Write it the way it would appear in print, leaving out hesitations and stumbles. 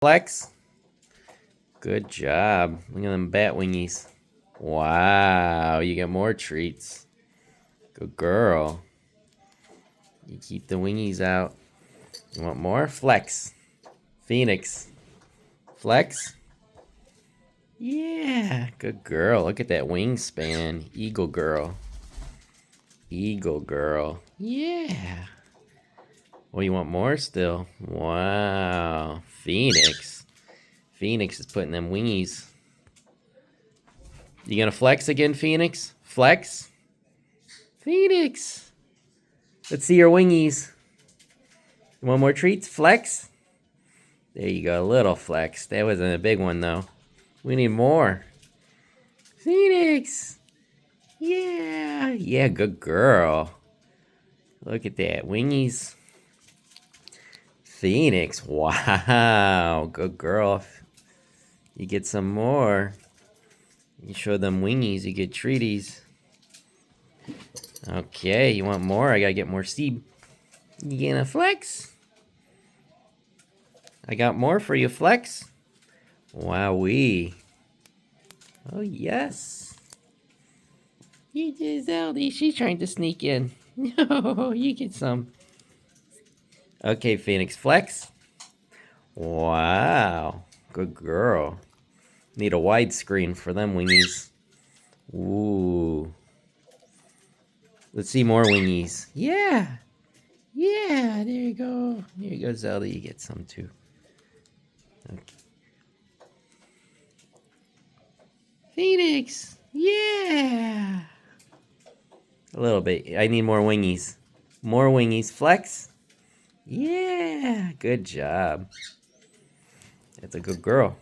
Flex. Good job. Look at them bat wingies. Wow, you get more treats. Good girl. You keep the wingies out. You want more? Flex. Phoenix. Flex. Yeah, good girl. Look at that wingspan. Eagle girl. Eagle girl. Yeah. Oh, you want more still? Wow. Phoenix. Phoenix is putting them wingies. You gonna flex again, Phoenix? Flex? Phoenix. Let's see your wingies. You want more treats? Flex? There you go, a little flex. That wasn't a big one though. We need more. Phoenix. Yeah. Yeah, good girl. Look at that. Wingies. Phoenix. Wow. Good girl. You get some more. You show them wingies, you get treaties. Okay, you want more? I gotta get more seed. You gonna flex? I got more for you, flex. Wowee. Oh, yes. You did, Zeldy. She's trying to sneak in. No, you get some. Okay, Phoenix, flex. Wow. Good girl. Need a widescreen for them wingies. Ooh. Let's see more wingies. Yeah. Yeah, there you go. There you go, Zelda. You get some too. Okay. Phoenix. Yeah. A little bit. I need more wingies. More wingies. Flex. Yeah. Good job. That's a good girl.